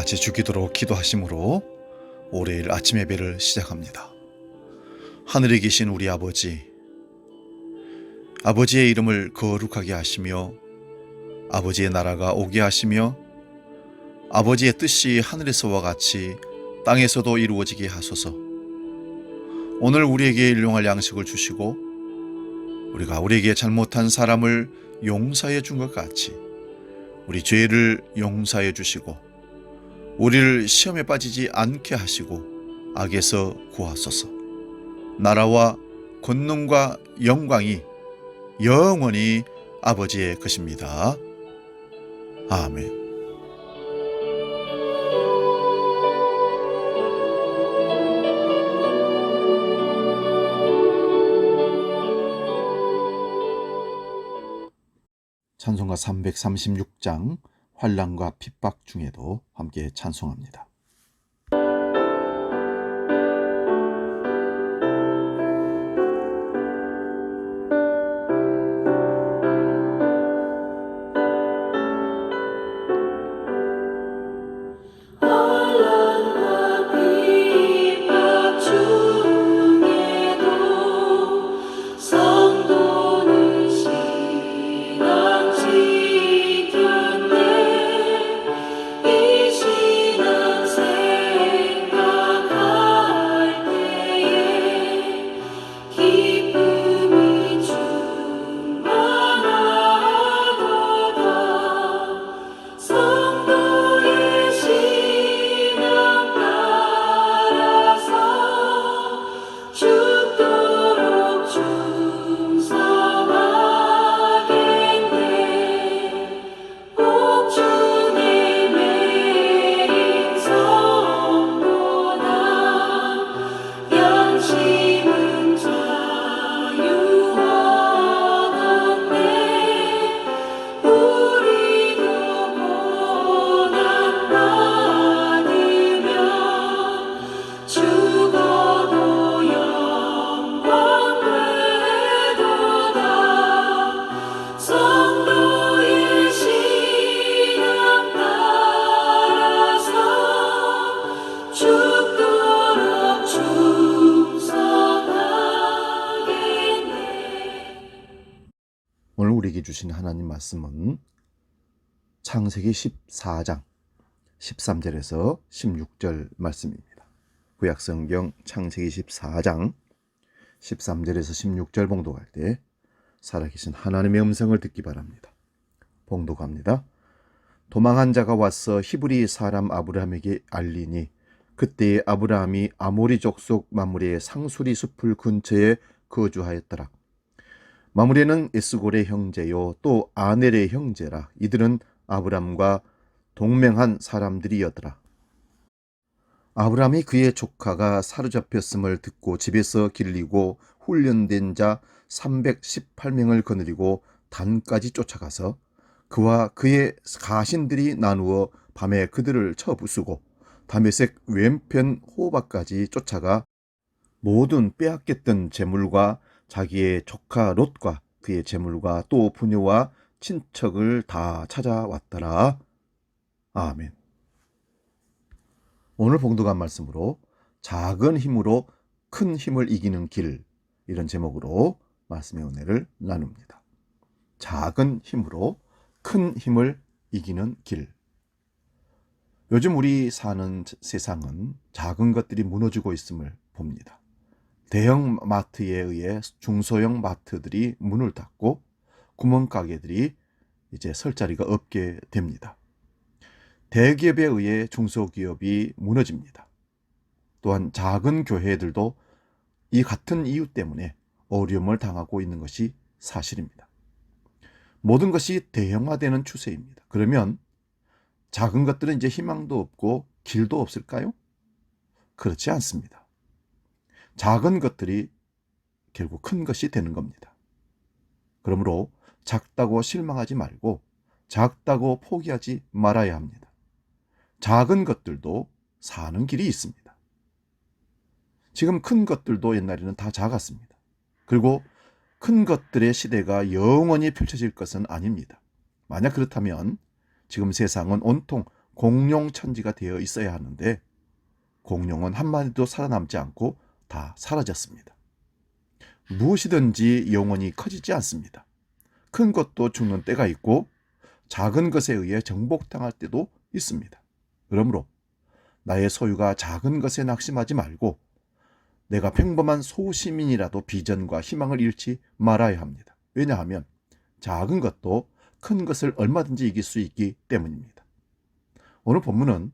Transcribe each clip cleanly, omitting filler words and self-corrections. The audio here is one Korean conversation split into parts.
같이 주기도록 기도하심으로 월요일 아침 예배를 시작합니다. 하늘에 계신 우리 아버지, 아버지의 이름을 거룩하게 하시며 아버지의 나라가 오게 하시며 아버지의 뜻이 하늘에서와 같이 땅에서도 이루어지게 하소서. 오늘 우리에게 일용할 양식을 주시고 우리가 우리에게 잘못한 사람을 용서해 준 것 같이 우리 죄를 용서해 주시고 우리를 시험에 빠지지 않게 하시고 악에서 구하소서. 나라와 권능과 영광이 영원히 아버지의 것입니다. 아멘. 찬송가 336장 환난과 핍박 중에도 함께 찬송합니다. 오늘 우리에게 주신 하나님 말씀은 창세기 14장 13절에서 16절 말씀입니다. 구약성경 창세기 14장 13절에서 16절 봉독할 때 살아계신 하나님의 음성을 듣기 바랍니다. 봉독합니다. 도망한 자가 와서 히브리 사람 아브라함에게 알리니 그때에 아브라함이 아모리 족속 마므레의 상수리 숲을 근처에 거주하였더라. 마므레는 에스골의 형제요 또 아넬의 형제라. 이들은 아브람과 동맹한 사람들이었더라. 아브람이 그의 조카가 사로잡혔음을 듣고 집에서 길리고 훈련된 자 318명을 거느리고 단까지 쫓아가서 그와 그의 가신들이 나누어 밤에 그들을 쳐 부수고 다메섹 왼편 호바까지 쫓아가 모든 빼앗겼던 재물과 자기의 조카 롯과 그의 재물과 또 부녀와 친척을 다 찾아왔더라. 아멘. 오늘 봉독한 말씀으로 작은 힘으로 큰 힘을 이기는 길, 이런 제목으로 말씀의 은혜를 나눕니다. 작은 힘으로 큰 힘을 이기는 길. 요즘 우리 사는 세상은 작은 것들이 무너지고 있음을 봅니다. 대형 마트에 의해 중소형 마트들이 문을 닫고 구멍가게들이 이제 설 자리가 없게 됩니다. 대기업에 의해 중소기업이 무너집니다. 또한 작은 교회들도 이 같은 이유 때문에 어려움을 당하고 있는 것이 사실입니다. 모든 것이 대형화되는 추세입니다. 그러면 작은 것들은 이제 희망도 없고 길도 없을까요? 그렇지 않습니다. 작은 것들이 결국 큰 것이 되는 겁니다. 그러므로 작다고 실망하지 말고 작다고 포기하지 말아야 합니다. 작은 것들도 사는 길이 있습니다. 지금 큰 것들도 옛날에는 다 작았습니다. 그리고 큰 것들의 시대가 영원히 펼쳐질 것은 아닙니다. 만약 그렇다면 지금 세상은 온통 공룡천지가 되어 있어야 하는데 공룡은 한마디도 살아남지 않고 다 사라졌습니다. 무엇이든지 영원히 커지지 않습니다. 큰 것도 죽는 때가 있고 작은 것에 의해 정복당할 때도 있습니다. 그러므로 나의 소유가 작은 것에 낙심하지 말고 내가 평범한 소시민이라도 비전과 희망을 잃지 말아야 합니다. 왜냐하면 작은 것도 큰 것을 얼마든지 이길 수 있기 때문입니다. 오늘 본문은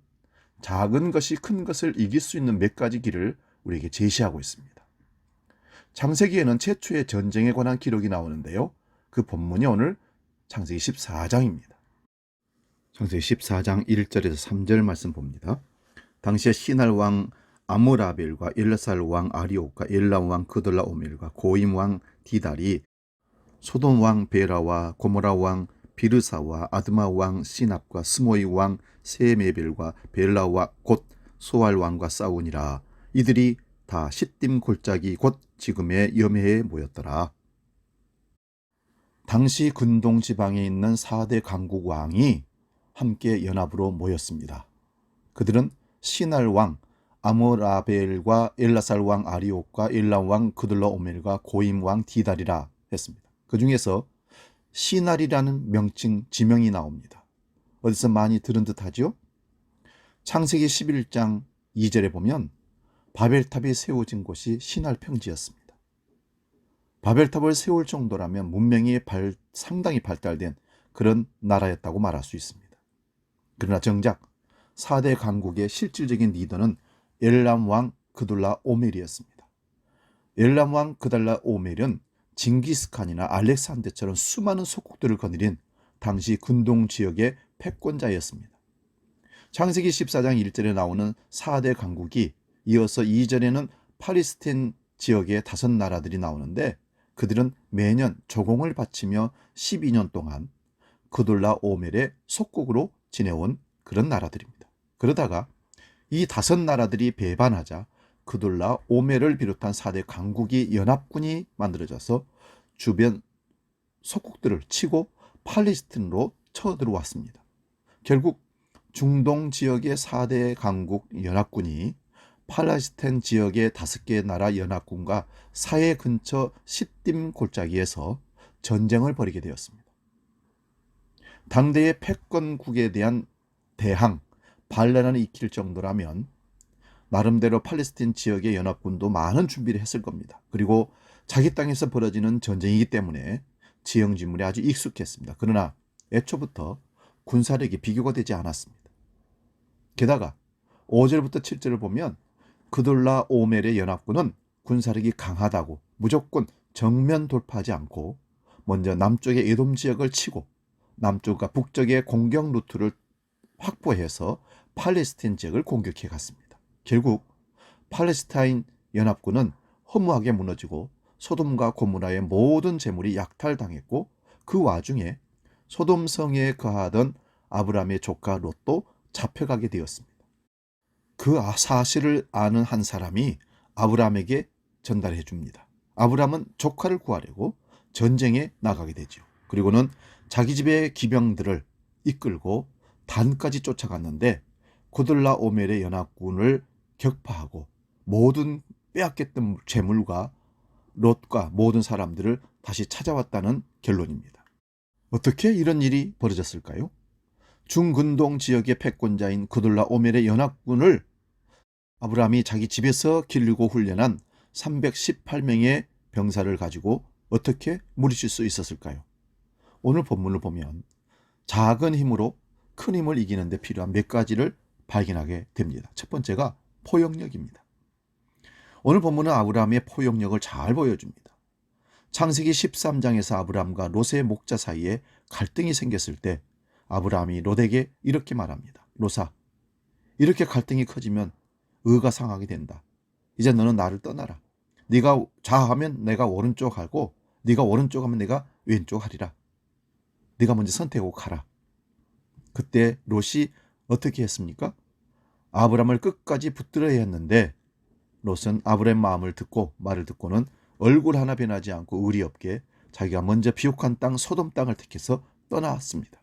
작은 것이 큰 것을 이길 수 있는 몇 가지 길을 우리에게 제시하고 있습니다. 창세기에는 최초의 전쟁에 관한 기록이 나오는데요. 그 본문이 오늘 창세기 14장입니다. 창세기 14장 1절에서 3절 말씀 봅니다. 당시에 시날 왕 아므라벨과 엘라살 왕 아리옥과 엘람 왕 그돌라오멜과 고임 왕 디달이 소돔 왕 베라와 고모라 왕 비르사와 아드마 왕 시납과 스모이 왕 세메벨과 벨라와 곧 소알 왕과 싸우니라. 이들이 다 시딤 골짜기 곧 지금의 여메에 모였더라. 당시 근동 지방에 있는 4대 강국 왕이 함께 연합으로 모였습니다. 그들은 시날 왕 아므라벨과 엘라살 왕 아리옥과 엘람 왕 그들라오멜과 고임 왕 디달이라 했습니다. 그 중에서 시날이라는 명칭 지명이 나옵니다. 어디서 많이 들은 듯하죠? 창세기 11장 2절에 보면 바벨탑이 세워진 곳이 시날 평지였습니다. 바벨탑을 세울 정도라면 문명이 상당히 발달된 그런 나라였다고 말할 수 있습니다. 그러나 정작 4대 강국의 실질적인 리더는 엘람 왕 그둘라오멜이었습니다. 엘람 왕 그둘라오멜은 징기스칸이나 알렉산더처럼 수많은 속국들을 거느린 당시 근동 지역의 패권자였습니다. 창세기 14장 1절에 나오는 4대 강국이 이어서 2절에는 팔레스타인 지역의 5나라들이 나오는데 그들은 매년 조공을 바치며 12년 동안 그둘라오멜의 속국으로 지내온 그런 나라들입니다. 그러다가 이 5나라들이 배반하자 그둘라오멜을 비롯한 4대 강국이 연합군이 만들어져서 주변 속국들을 치고 팔레스틴으로 쳐들어왔습니다. 결국 중동 지역의 4대 강국 연합군이 팔레스타인 지역의 5개 나라 연합군과 사해 근처 시딤 골짜기에서 전쟁을 벌이게 되었습니다. 당대의 패권국에 대한 대항, 반란을 일으킬 정도라면 나름대로 팔레스타인 지역의 연합군도 많은 준비를 했을 겁니다. 그리고 자기 땅에서 벌어지는 전쟁이기 때문에 지형지물에 아주 익숙했습니다. 그러나 애초부터 군사력이 비교가 되지 않았습니다. 게다가 5절부터 7절을 보면 그둘라오멜의 연합군은 군사력이 강하다고 무조건 정면 돌파하지 않고 먼저 남쪽의 에돔 지역을 치고 남쪽과 북쪽의 공격 루트를 확보해서 팔레스타인 지역을 공격해 갔습니다. 결국 팔레스타인 연합군은 허무하게 무너지고 소돔과 고모라의 모든 재물이 약탈당했고 그 와중에 소돔 성에 거하던 아브라함의 조카 롯도 잡혀가게 되었습니다. 그 사실을 아는 한 사람이 아브라함에게 전달해 줍니다. 아브라함은 조카를 구하려고 전쟁에 나가게 되죠. 그리고는 자기 집의 기병들을 이끌고 단까지 쫓아갔는데 그둘라오멜의 연합군을 격파하고 모든 빼앗겼던 재물과 롯과 모든 사람들을 다시 찾아왔다는 결론입니다. 어떻게 이런 일이 벌어졌을까요? 중근동 지역의 패권자인 그둘라오멜의 연합군을 아브라함이 자기 집에서 기르고 훈련한 318명의 병사를 가지고 어떻게 물리칠 수 있었을까요? 오늘 본문을 보면 작은 힘으로 큰 힘을 이기는 데 필요한 몇 가지를 발견하게 됩니다. 첫 번째가 포용력입니다. 오늘 본문은 아브라함의 포용력을 잘 보여줍니다. 창세기 13장에서 아브라함과 롯의 목자 사이에 갈등이 생겼을 때 아브라함이 롯에게 이렇게 말합니다. 롯아, 이렇게 갈등이 커지면 의가 상하게 된다. 이제 너는 나를 떠나라. 네가 좌하면 내가 오른쪽 하고 네가 오른쪽 하면 내가 왼쪽 하리라. 네가 먼저 선택하고 가라. 그때 롯이 어떻게 했습니까? 아브라함을 끝까지 붙들어야 했는데 롯은 아브라함의 마음을 듣고 말을 듣고는 얼굴 하나 변하지 않고 의리 없게 자기가 먼저 비옥한 땅 소돔 땅을 택해서 떠나왔습니다.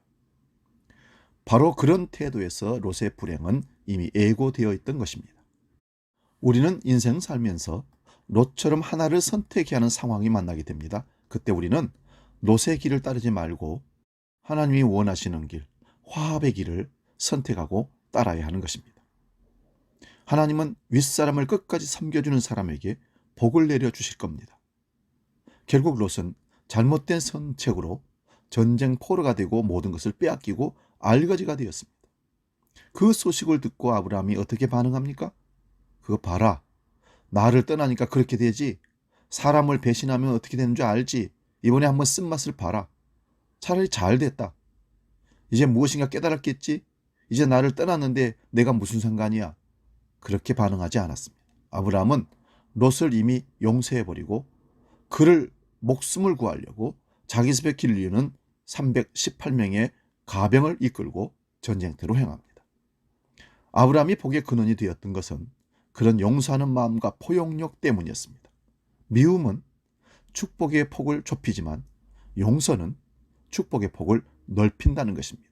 바로 그런 태도에서 롯의 불행은 이미 예고되어 있던 것입니다. 우리는 인생 살면서 롯처럼 하나를 선택해야 하는 상황이 만나게 됩니다. 그때 우리는 롯의 길을 따르지 말고 하나님이 원하시는 길, 화합의 길을 선택하고 따라야 하는 것입니다. 하나님은 윗사람을 끝까지 섬겨주는 사람에게 복을 내려주실 겁니다. 결국 롯은 잘못된 선택으로 전쟁 포로가 되고 모든 것을 빼앗기고 알거지가 되었습니다. 그 소식을 듣고 아브라함이 어떻게 반응합니까? 그거 봐라. 나를 떠나니까 그렇게 되지. 사람을 배신하면 어떻게 되는 줄 알지. 이번에 한번 쓴맛을 봐라. 차라리 잘 됐다. 이제 무엇인가 깨달았겠지. 이제 나를 떠났는데 내가 무슨 상관이야. 그렇게 반응하지 않았습니다. 아브라함은 롯을 이미 용서해버리고 그를 목숨을 구하려고 자기 집에 길리는 318명의 가병을 이끌고 전쟁터로 행합니다. 아브라함이 복의 근원이 되었던 것은 그런 용서하는 마음과 포용력 때문이었습니다. 미움은 축복의 폭을 좁히지만 용서는 축복의 폭을 넓힌다는 것입니다.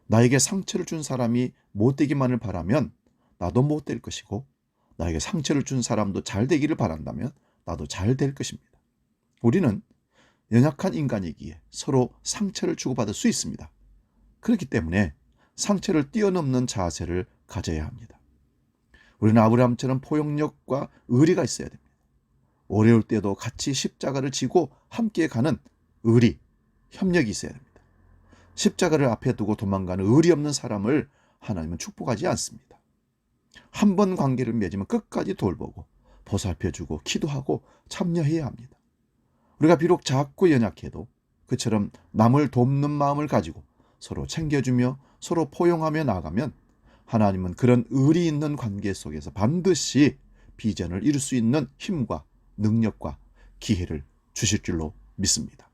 나에게 상처를 준 사람이 못되기만을 바라면 나도 못될 것이고, 나에게 상처를 준 사람도 잘 되기를 바란다면 나도 잘 될 것입니다. 우리는 연약한 인간이기에 서로 상처를 주고받을 수 있습니다. 그렇기 때문에 상처를 뛰어넘는 자세를 가져야 합니다. 우리는 아브라함처럼 포용력과 의리가 있어야 됩니다. 어려울 때도 같이 십자가를 지고 함께 가는 의리, 협력이 있어야 됩니다. 십자가를 앞에 두고 도망가는 의리 없는 사람을 하나님은 축복하지 않습니다. 한 번 관계를 맺으면 끝까지 돌보고 보살펴주고 기도하고 참여해야 합니다. 우리가 비록 작고 연약해도 그처럼 남을 돕는 마음을 가지고 서로 챙겨주며 서로 포용하며 나아가면 하나님은 그런 의리 있는 관계 속에서 반드시 비전을 이룰 수 있는 힘과 능력과 기회를 주실 줄로 믿습니다.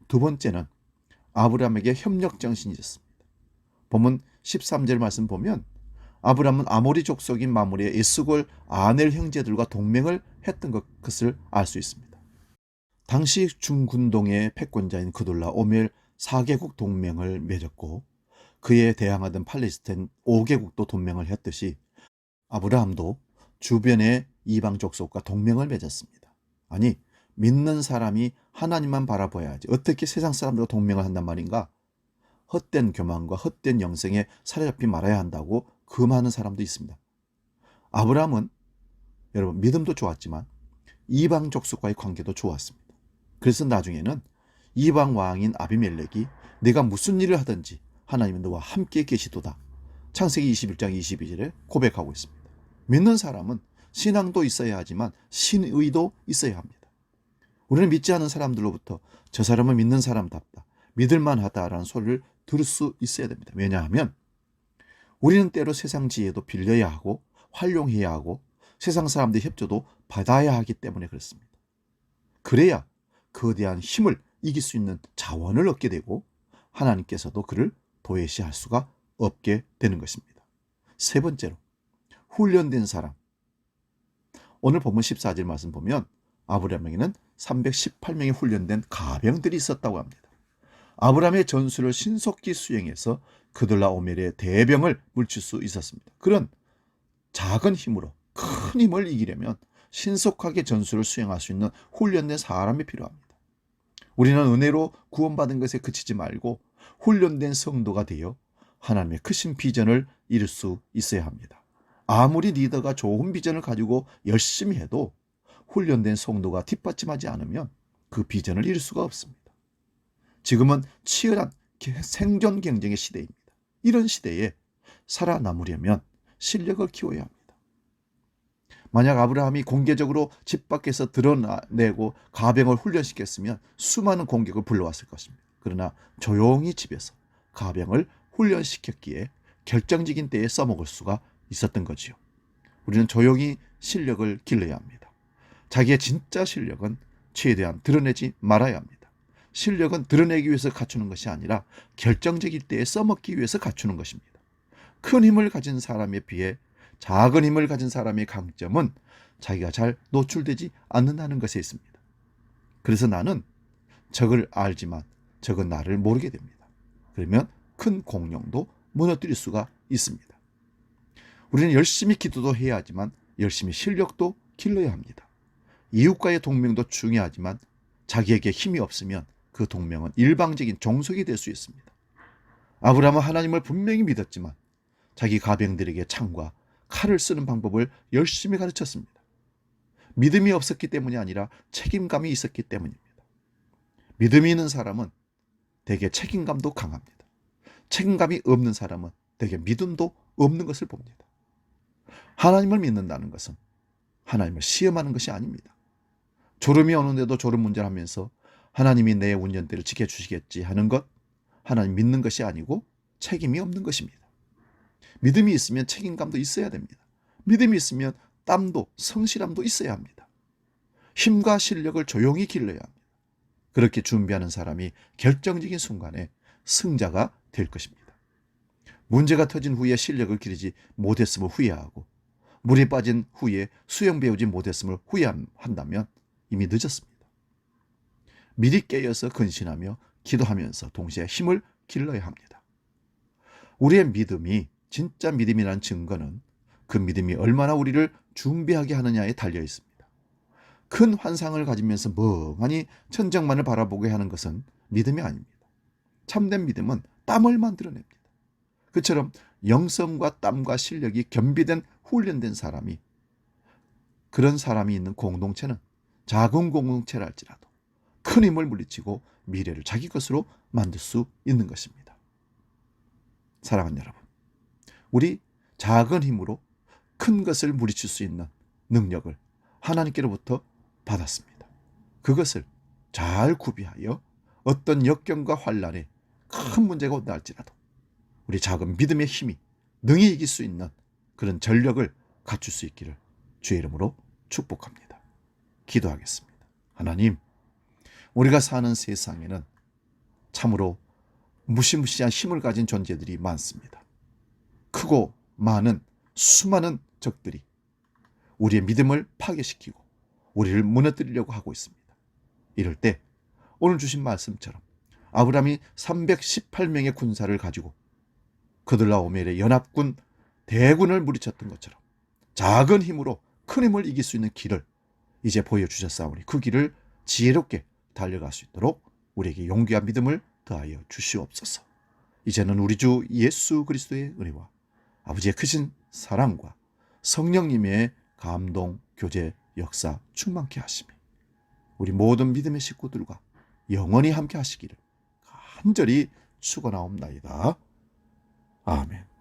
두 번째는 아브라함에게 협력 정신이 있었습니다. 본문 13절 말씀 보면 아브라함은 아모리 족속인 마므리의 에스골 아넬 형제들과 동맹을 했던 것을 알 수 있습니다. 당시 중군동의 패권자인 그돌라 오멜 4개국 동맹을 맺었고 그에 대항하던 팔레스타인 5개국도 동맹을 했듯이 아브라함도 주변의 이방 족속과 동맹을 맺었습니다. 아니, 믿는 사람이 하나님만 바라봐야지 어떻게 세상 사람들과 동맹을 한단 말인가? 헛된 교만과 헛된 영생에 사로잡히 말아야 한다고 금하는 사람도 있습니다. 아브라함은 여러분 믿음도 좋았지만 이방 족속과의 관계도 좋았습니다. 그래서 나중에는 이방 왕인 아비멜렉이 내가 무슨 일을 하든지 하나님은 너와 함께 계시도다. 창세기 21장 22절에 고백하고 있습니다. 믿는 사람은 신앙도 있어야 하지만 신의도 있어야 합니다. 우리는 믿지 않은 사람들로부터 저 사람은 믿는 사람답다, 믿을만하다라는 소리를 들을 수 있어야 됩니다. 왜냐하면 우리는 때로 세상 지혜도 빌려야 하고 활용해야 하고 세상 사람들의 협조도 받아야 하기 때문에 그렇습니다. 그래야 거대한 힘을 이길 수 있는 자원을 얻게 되고 하나님께서도 그를 도외시할 수가 없게 되는 것입니다. 세 번째로 훈련된 사람. 오늘 본문 14절 말씀 보면 아브라함에게는 318명의 훈련된 가병들이 있었다고 합니다. 아브라함의 전술을 신속히 수행해서 그돌라 오멜의 대병을 물칠 수 있었습니다. 그런 작은 힘으로 큰 힘을 이기려면 신속하게 전술을 수행할 수 있는 훈련된 사람이 필요합니다. 우리는 은혜로 구원받은 것에 그치지 말고 훈련된 성도가 되어 하나님의 크신 비전을 이룰 수 있어야 합니다. 아무리 리더가 좋은 비전을 가지고 열심히 해도 훈련된 성도가 뒷받침하지 않으면 그 비전을 이룰 수가 없습니다. 지금은 치열한 생존 경쟁의 시대입니다. 이런 시대에 살아남으려면 실력을 키워야 합니다. 만약 아브라함이 공개적으로 집 밖에서 드러내고 가병을 훈련시켰으면 수많은 공격을 불러왔을 것입니다. 그러나 조용히 집에서 가병을 훈련시켰기에 결정적인 때에 써먹을 수가 있었던 거지요. 우리는 조용히 실력을 길러야 합니다. 자기의 진짜 실력은 최대한 드러내지 말아야 합니다. 실력은 드러내기 위해서 갖추는 것이 아니라 결정적일 때에 써먹기 위해서 갖추는 것입니다. 큰 힘을 가진 사람에 비해 작은 힘을 가진 사람의 강점은 자기가 잘 노출되지 않는다는 것에 있습니다. 그래서 나는 적을 알지만 적은 나를 모르게 됩니다. 그러면 큰 공룡도 무너뜨릴 수가 있습니다. 우리는 열심히 기도도 해야 하지만 열심히 실력도 길러야 합니다. 이웃과의 동맹도 중요하지만 자기에게 힘이 없으면 그 동맹은 일방적인 종속이 될 수 있습니다. 아브라함은 하나님을 분명히 믿었지만 자기 가병들에게 창과 칼을 쓰는 방법을 열심히 가르쳤습니다. 믿음이 없었기 때문이 아니라 책임감이 있었기 때문입니다. 믿음이 있는 사람은 대개 책임감도 강합니다. 책임감이 없는 사람은 대개 믿음도 없는 것을 봅니다. 하나님을 믿는다는 것은 하나님을 시험하는 것이 아닙니다. 졸음이 오는데도 졸음 운전하면서 하나님이 내 운전대를 지켜주시겠지 하는 것, 하나님 믿는 것이 아니고 책임이 없는 것입니다. 믿음이 있으면 책임감도 있어야 됩니다. 믿음이 있으면 땀도 성실함도 있어야 합니다. 힘과 실력을 조용히 길러야 합니다. 그렇게 준비하는 사람이 결정적인 순간에 승자가 될 것입니다. 문제가 터진 후에 실력을 기르지 못했음을 후회하고 물에 빠진 후에 수영 배우지 못했음을 후회한다면 이미 늦었습니다. 미리 깨어서 근신하며 기도하면서 동시에 힘을 길러야 합니다. 우리의 믿음이 진짜 믿음이라는 증거는 그 믿음이 얼마나 우리를 준비하게 하느냐에 달려 있습니다. 큰 환상을 가지면서 멍하니 천정만을 바라보게 하는 것은 믿음이 아닙니다. 참된 믿음은 땀을 만들어냅니다. 그처럼 영성과 땀과 실력이 겸비된 훈련된 사람이, 그런 사람이 있는 공동체는 작은 공동체랄지라도 큰 힘을 물리치고 미래를 자기 것으로 만들 수 있는 것입니다. 사랑하는 여러분, 우리 작은 힘으로 큰 것을 물리칠 수 있는 능력을 하나님께로부터 받았습니다. 그것을 잘 구비하여 어떤 역경과 환난에 큰 문제가 온다 할지라도 우리 작은 믿음의 힘이 능히 이길 수 있는 그런 전력을 갖출 수 있기를 주의 이름으로 축복합니다. 기도하겠습니다. 하나님, 우리가 사는 세상에는 참으로 무시무시한 힘을 가진 존재들이 많습니다. 크고 많은 수많은 적들이 우리의 믿음을 파괴시키고 우리를 무너뜨리려고 하고 있습니다. 이럴 때 오늘 주신 말씀처럼 아브라함이 318명의 군사를 가지고 그들라오멜의 연합군 대군을 물리쳤던 것처럼 작은 힘으로 큰 힘을 이길 수 있는 길을 이제 보여주셨사오니 그 길을 지혜롭게 달려갈 수 있도록 우리에게 용기와 믿음을 더하여 주시옵소서. 이제는 우리 주 예수 그리스도의 은혜와 아버지의 크신 사랑과 성령님의 감동, 교제, 역사 충만케 하시며 우리 모든 믿음의 식구들과 영원히 함께 하시기를 간절히 축원하옵나이다. 아멘.